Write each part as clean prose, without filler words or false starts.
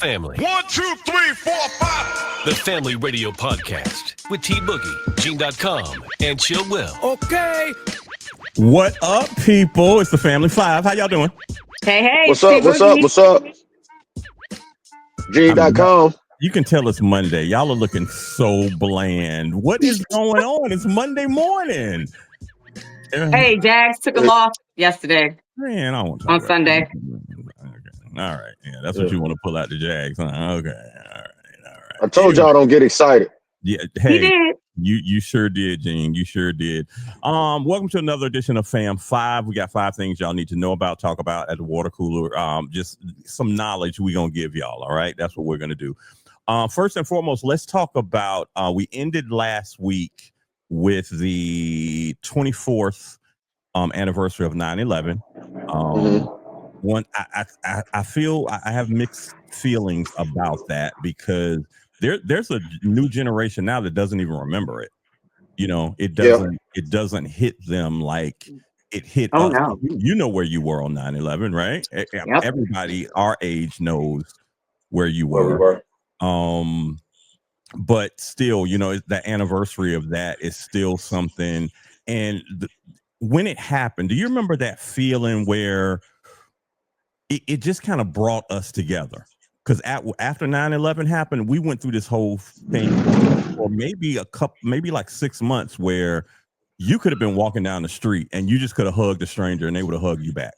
family. 1, 2, 3, 4, 5. The Family Radio Podcast with T Boogie, Gene.com, and Chill Will. Okay. What up, people? It's the Family Five. How y'all doing? Hey. What's up? Gene.com. You can tell it's Monday. Y'all are looking so bland. What is going on? It's Monday morning. Hey, Jags took a loss yesterday. Man, I don't want to on Sunday. Okay. All right. Yeah, that's what you want to pull out the Jags. Huh? Okay. All right. I told y'all don't get excited. Yeah. Hey, He did. you sure did, Gene. You sure did. Welcome to another edition of Fam 5. We got 5 things y'all need to know about, talk about at the water cooler. Just some knowledge we're gonna give y'all. All right. That's what we're gonna do. First and foremost, let's talk about we ended last week with the 24th anniversary of 9/11. One, I feel I have mixed feelings about that because there's a new generation now that doesn't even remember it. You know, it doesn't hit them like it hit us. No. You know where you were on 9/11, right? Yep. Everybody our age knows where you were. But still, you know, the anniversary of that is still something. And when it happened, do you remember that feeling where it just kind of brought us together? Because after 9/11 happened, we went through this whole thing for maybe like 6 months where you could have been walking down the street and you just could have hugged a stranger and they would have hugged you back.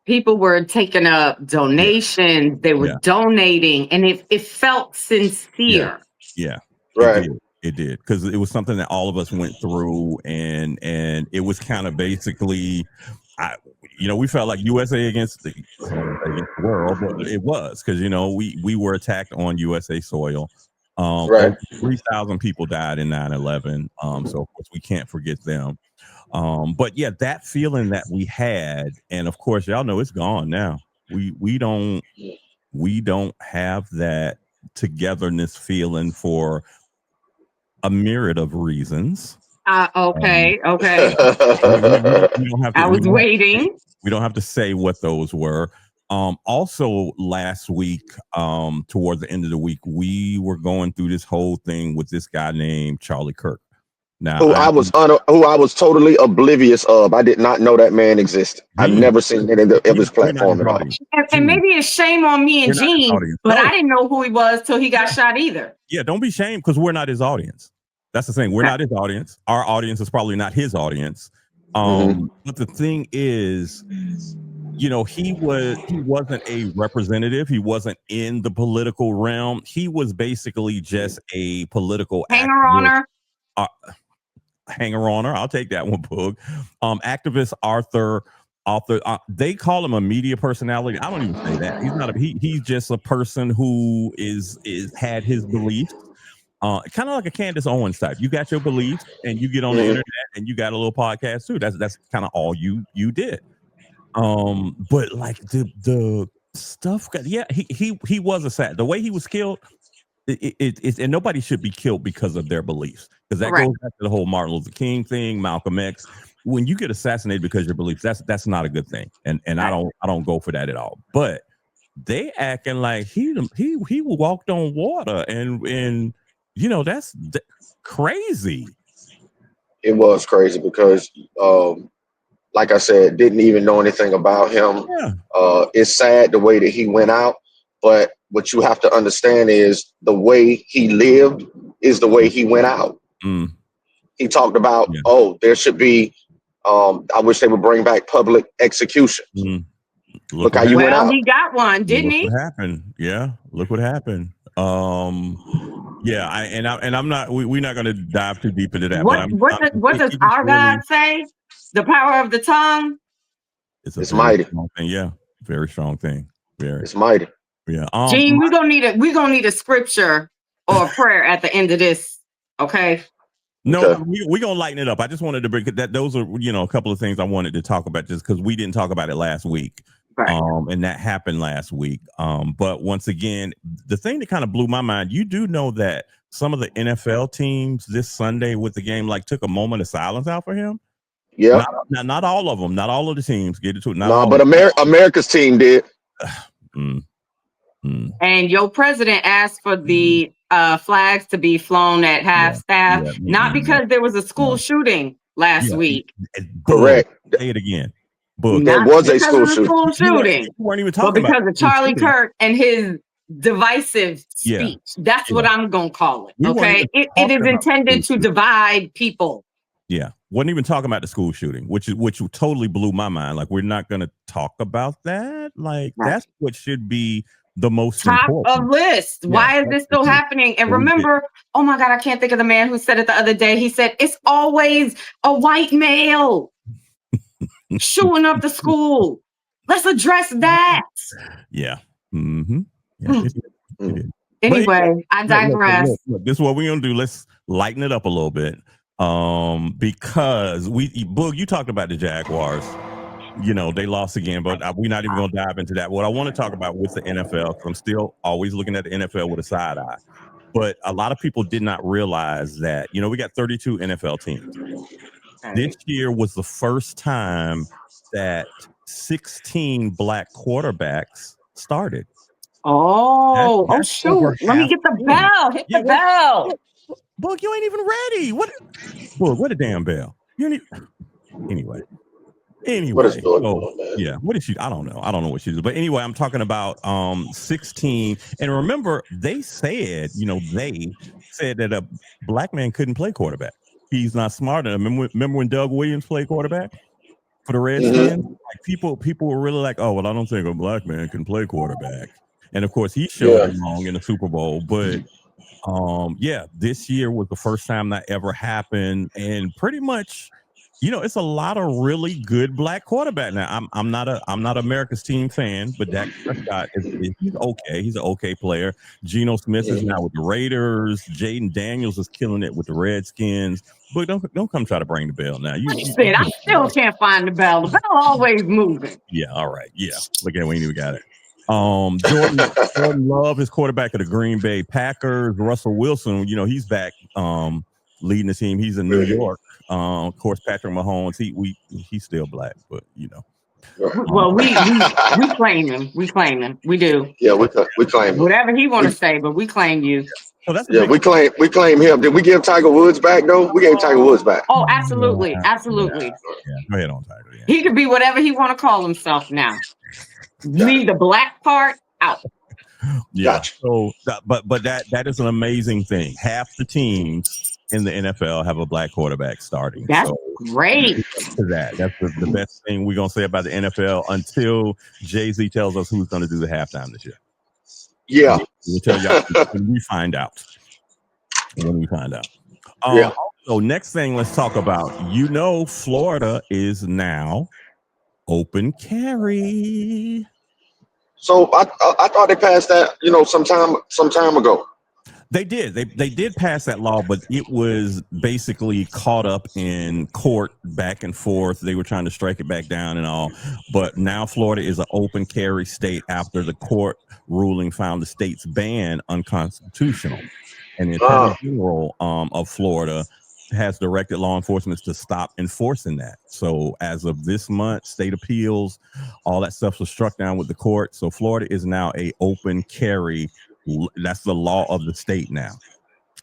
People were taking up donations. They were donating, and it felt sincere. Yeah. Right. It did, because it was something that all of us went through, and it was kind of basically, we felt like USA against the world, but it was because we were attacked on USA soil. Right. 3,000 people died in 9/11. So of course we can't forget them. But yeah, that feeling that we had, and of course y'all know it's gone now. We don't have that togetherness feeling for a myriad of reasons. Okay. We don't have to, I was waiting. We don't have to say what those were. Also last week, toward the end of the week, we were going through this whole thing with this guy named Charlie Kirk. Now, who I was totally oblivious of. I did not know that man existed. I've never seen any of his platform at all. And maybe it's shame on me and Gene, but I didn't know who he was till he got shot either. Yeah, don't be shamed because we're not his audience. That's the thing. We're not his audience. Our audience is probably not his audience. But the thing is, he wasn't a representative. He wasn't in the political realm. He was basically just a political hanger-oner. Hanger-oner. I'll take that one, Boog. Activist, author. They call him a media personality. I don't even say that. He's not. He's just a person who is had his beliefs. Kind of like a Candace Owens type. You got your beliefs, and you get on the internet, and you got a little podcast too. That's kind of all you did. But like the stuff. He was a sad. The way he was killed. And nobody should be killed because of their beliefs, because that goes back to the whole Martin Luther King thing, Malcolm X. When you get assassinated because of your beliefs, that's not a good thing, and I don't go for that at all. But they acting like he walked on water, and that's crazy. It was crazy because, like I said, didn't even know anything about him. Yeah. It's sad the way that he went out, but what you have to understand is the way he lived is the way he went out. He talked about, there should be, I wish they would bring back public execution. Look how you went out. He got one, didn't he? What happened? Yeah, look what happened. I'm not. We're not going to dive too deep into that. What does our God say? The power of the tongue. It's mighty. Yeah, very strong thing. It's mighty. Yeah. Gene, we're gonna need a scripture or a prayer at the end of this. Okay. No, we're gonna lighten it up. I just wanted to bring that. Those are a couple of things I wanted to talk about, just because we didn't talk about it last week. Right. And that happened last week. But once again, the thing that kind of blew my mind, you do know that some of the NFL teams this Sunday with the game took a moment of silence out for him. Yeah. Not all of them. Not all of the teams. Get it to it. But America's team did. And your president asked for the flags to be flown at half staff, not because there was a school shooting last week. Correct. Say it again. Book. There was a school shooting. You weren't even But talking because about of Charlie Kirk and his divisive speech. That's what I'm going to call it. Okay. It is intended to divide people. Yeah. Wasn't even talking about the school shooting, which totally blew my mind. Like, we're not going to talk about that. Like, that's what should be the most top important. of list. Why is this still happening? And remember, oh my God, I can't think of the man who said it the other day. He said, it's always a white male shooting up the school. Let's address that. Yeah. Mm-hmm. Yeah. It is. Anyway, I digress. Look, this is what we're going to do. Let's lighten it up a little bit. Because Boog, you talked about the Jaguars. You know, they lost again, but we're not even going to dive into that. What I want to talk about with the NFL, because I'm still always looking at the NFL with a side eye. But a lot of people did not realize that, you know, we got 32 NFL teams. This year was the first time that 16 black quarterbacks started. Oh, shoot. Let me get the bell. Hit the bell. Boog, you ain't even ready. Boog, what a damn bell. You ain't even... Anyway, what is going on, man? Yeah, what is she? I don't know what she is. But anyway, I'm talking about 16. And remember, they said that a black man couldn't play quarterback. He's not smart enough. Remember when Doug Williams played quarterback for the Redskins? Like, people were really like, oh, well, I don't think a black man can play quarterback. And of course, he showed it wrong in the Super Bowl. But this year was the first time that ever happened, and pretty much, you know, it's a lot of really good black quarterback. Now, I'm not America's team fan, but Dak Prescott he's okay. He's an okay player. Geno Smith is now with the Raiders. Jaden Daniels is killing it with the Redskins. But don't come try to bring the bell now. I still can't find the bell. The bell always moving. Yeah, all right. Yeah, look at it, we ain't even got it. Jordan Love is quarterback of the Green Bay Packers. Russell Wilson, you know, he's back leading the team. He's in New York. Of course, Patrick Mahomes, he's still black, but you know. Well, we claim him. We claim him. We do. Yeah, we claim him. Whatever he want to say, but we claim you. Oh, we claim him. Did we give Tiger Woods back though? We gave Tiger Woods back. Oh, absolutely, absolutely. Yeah. Go ahead on Tiger. Yeah. He could be whatever he want to call himself now. Leave the black part out. Yeah. Gotcha. So, but that is an amazing thing. Half the teams in the NFL have a black quarterback starting. That's great. That's the best thing we're gonna say about the NFL until Jay-Z tells us who's gonna do the halftime this year. Yeah, we'll tell y'all when we find out. So next thing, let's talk about. You know, Florida is now open carry. So I thought they passed that, you know, some time ago. They did. They did pass that law, but it was basically caught up in court back and forth. They were trying to strike it back down and all. But now Florida is an open carry state after the court ruling found the state's ban unconstitutional. And the Attorney General of Florida has directed law enforcement to stop enforcing that. So as of this month, state appeals, all that stuff was struck down with the court. So Florida is now a open carry. That's the law of the state now.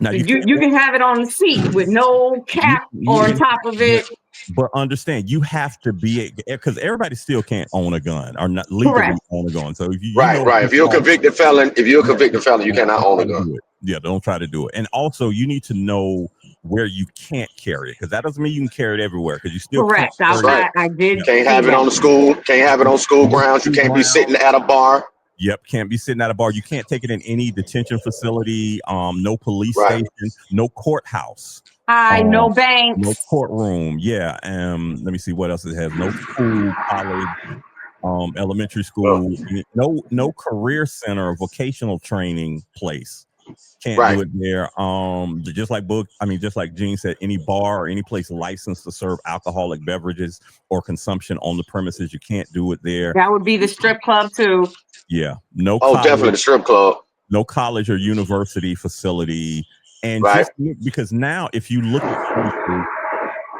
Now you can have it on the seat with no cap on top of it. But understand, you have to be because everybody still can't own a gun or not legally own a gun. So if you if you're a convicted felon, you cannot own a gun. Yeah, don't try to do it. And also, you need to know where you can't carry it, because that doesn't mean you can carry it everywhere. Because you still correct. I did. You can't have it on the school. Can't have it on school grounds. You can't be sitting at a bar. Yep, can't be sitting at a bar. You can't take it in any detention facility. No police station. No courthouse. No banks. No courtroom. Yeah. Let me see what else it has. No school, college, elementary school. No career center or vocational training place. Can't do it there. Just like Gene said, any bar or any place licensed to serve alcoholic beverages or consumption on the premises, you can't do it there. That would be the strip club too. Yeah. No. Definitely the strip club. No college or university facility. And just because now, if you look at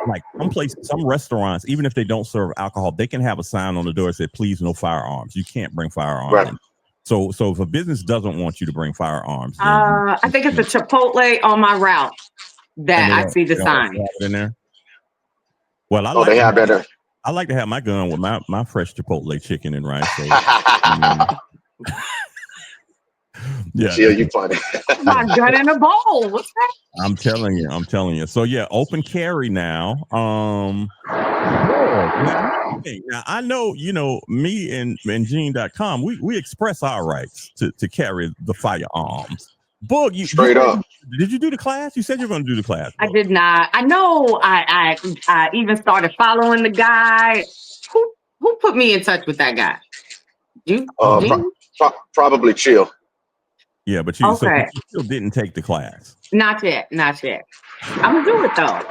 like some restaurants, even if they don't serve alcohol, they can have a sign on the door that says, "Please, no firearms." You can't bring firearms in. So if a business doesn't want you to bring firearms, then I think it's a Chipotle on my route that I see the sign. They have it in there. Well, I they have that there. I like to have my gun with my fresh Chipotle chicken and rice. So, yeah, you funny. My gun in a bowl. What's that? I'm telling you. So yeah, open carry now. Now I know, me and Gene.com, we express our rights to carry the firearms. Boog, Straight up. Did you do the class? You said you were going to do the class. Boog. I did not. I know I even started following the guy. Who put me in touch with that guy? You? Probably Chill. Yeah, but you still didn't take the class. Not yet. I'm gonna do it though.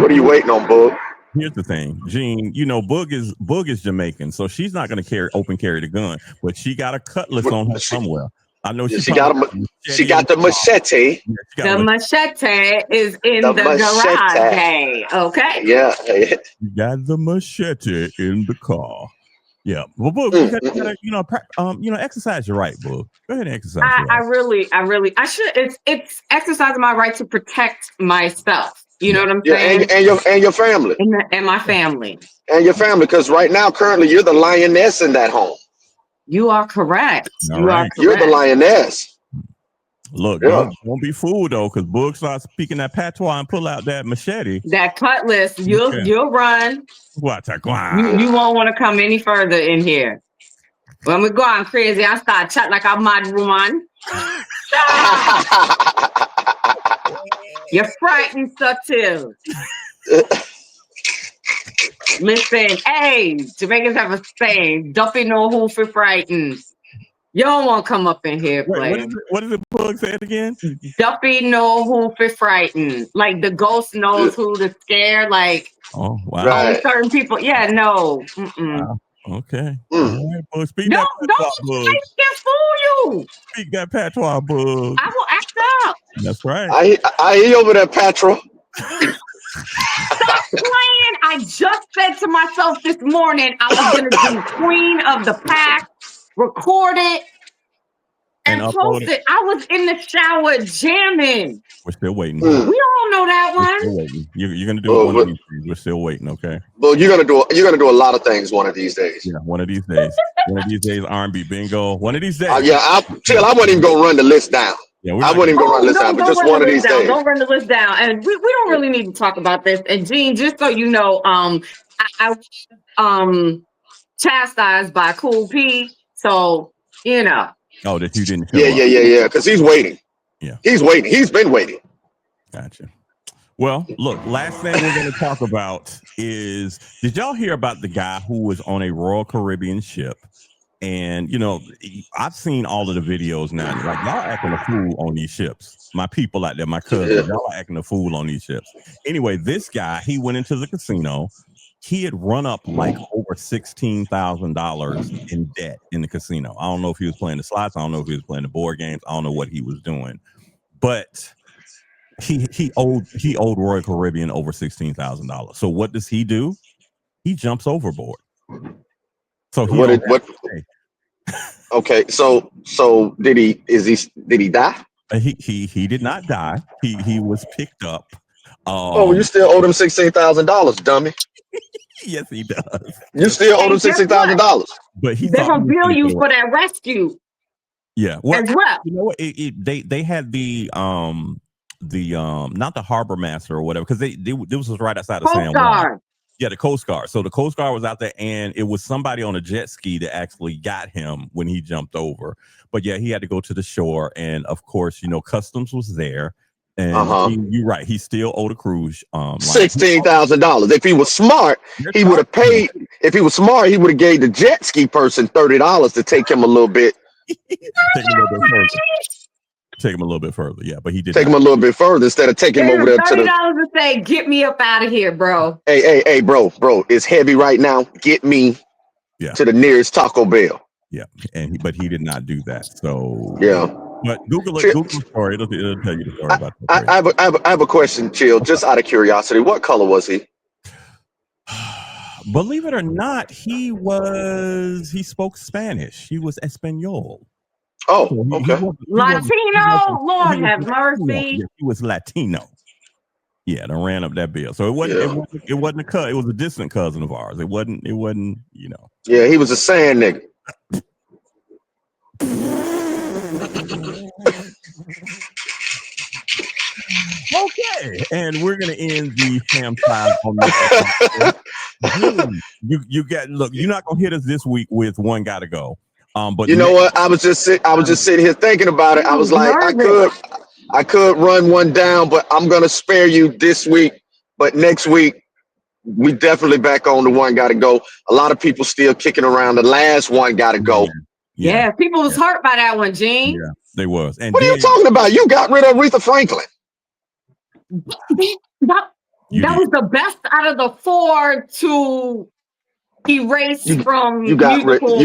What are you waiting on, Boog? Here's the thing, Gene. Boog is Jamaican, so she's not going to open carry the gun, but she got a cutlass on her somewhere. I know she got the machete. The machete is in the garage. Hey, okay. Yeah. You got the machete in the car. Yeah. Well, Boog, you gotta, exercise your right, Boog. Go ahead and exercise. I should. It's exercising my right to protect myself. You know what I'm saying? And your family. And my family. And your family, because right now, currently, you're the lioness in that home. You are correct. You're the lioness. Look, don't be fooled though, because Boog starts speaking that patois and pull out that machete. That cutlass, you'll run. What? You won't want to come any further in here. When we go on crazy, I start chat like a mad woman. You're frightened, subtle. Listen, hey, Jamaicans have a saying, Duffy know who for frightened. You don't want to come up in here playing. What is it, Boog? Say it again. Duffy know who for frightened. Like the ghost knows who to scare. Like, oh, wow. Right. Certain people. Yeah, no. Wow. Okay. Mm. All right, Boog. Speak Don't Boog. I can fool you. Speak that patois, Boog. I will act up. That's right. I hear you over there, Patra. Stop playing. I just said to myself this morning I was going to do Queen of the Pack, record it, and post it. I was in the shower jamming. We're still waiting. We all know that one. You're going to do it one of these days. We're still waiting, okay? Well, you're gonna do a lot of things one of these days. Yeah, one of these days. One of these days, R&B bingo. One of these days. I wasn't even gonna run the list down. Yeah, I wouldn't even go run the list down, but just one of these days. Don't run the list down. And we don't really need to talk about this. And Gene, just so you know, I chastised by Cool P. So, you know. Oh, that you didn't show up. Yeah. Because he's waiting. Yeah. He's waiting. He's been waiting. Gotcha. Well, look, last thing we're going to talk about is, did y'all hear about the guy who was on a Royal Caribbean ship? And, I've seen all of the videos now. Like, y'all acting a fool on these ships. My people out there, my cousins, y'all are acting a fool on these ships. Anyway, this guy, he went into the casino. He had run up like over $16,000 in debt in the casino. I don't know if he was playing the slots. I don't know if he was playing the board games. I don't know what he was doing. But he owed Royal Caribbean over $16,000. So what does he do? He jumps overboard. So okay, so did he die? He did not die. He was picked up. You still owe him $16,000, dummy. Yes, he does. You still owe him $16,000. But they're gonna bill you for that rescue. Yeah, well, as well. You know what? They had the not the harbor master or whatever, because this was right outside of San Juan. Yeah, the Coast Guard. So the Coast Guard was out there, and it was somebody on a jet ski that actually got him when he jumped over. But yeah, he had to go to the shore, and of course, customs was there. And you're right, he still owed a cruise $16,000. If he was smart, he would have paid. If he was smart, he would have gave the jet ski person $30 to take him a little bit. Take him a little bit further, yeah, but he did take him a little bit further instead of taking him over there to the $30 to say, "Get me up out of here, bro." Hey, bro, it's heavy right now. Get me to the nearest Taco Bell. Yeah, but he did not do that. So yeah, but Google the story. It'll tell you the story about that. I have a question, Chill. Just out of curiosity, what color was he? Believe it or not, he spoke Spanish. He was Espanol. Oh, So okay. Latino, Lord have mercy. Yeah, he was Latino. Yeah, they ran up that bill. So it wasn't. Yeah. It wasn't a cut. It was a distant cousin of ours. It wasn't. You know. Yeah, he was a sand nigga. Okay, and we're gonna end the Fam 5 on this. you got look. You're not gonna hit us this week with One Gotta Go. But you know what? I was just sitting here thinking about it. I was like, I could run one down, but I'm gonna spare you this week. But next week, we definitely back on the One Gotta Go. A lot of people still kicking around the last One Gotta Go. Yeah, people was hurt by that one, Gene. Yeah, they was. And what are you talking about? You got rid of Aretha Franklin. That was the best out of the four to erase from musical.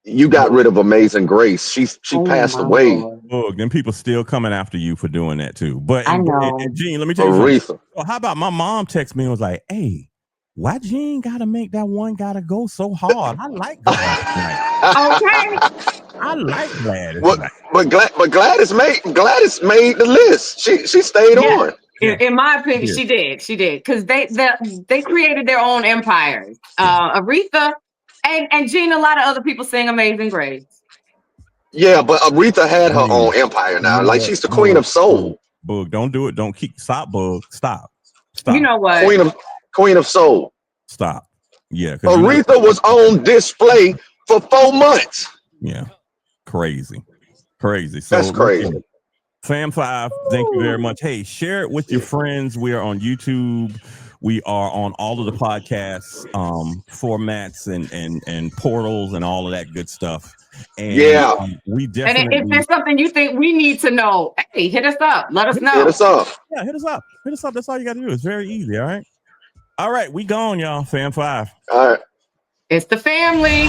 You got rid of Amazing Grace. She passed away. Look, then people still coming after you for doing that too. But I know. And Gene, let me tell you something. Well, how about my mom texted me and was like, "Hey, why Gene gotta make that One Gotta Go so hard? I like Gladys." Okay. I like Gladys. But Gladys made the list. She stayed on. In my opinion, she did. She did because they created their own empires. Aretha and Gene, a lot of other people sing Amazing Grace. Yeah, but Aretha had her own empire now. Like she's the queen of soul. Boog, don't do it. Don't stop, Boog. Stop. You know what? Queen of soul. Stop. Yeah. Aretha was on display for 4 months. Yeah. Crazy. So that's crazy. Fam 5, thank you very much. Hey, share it with your friends. We are on YouTube. We are on all of the podcasts formats and portals and all of that good stuff. And we definitely. And if there's something you think we need to know, hey, hit us up. Let us know. Hit us up. Yeah, hit us up. That's all you got to do. It's very easy. All right, we gone, y'all. Fam 5. All right. It's the family.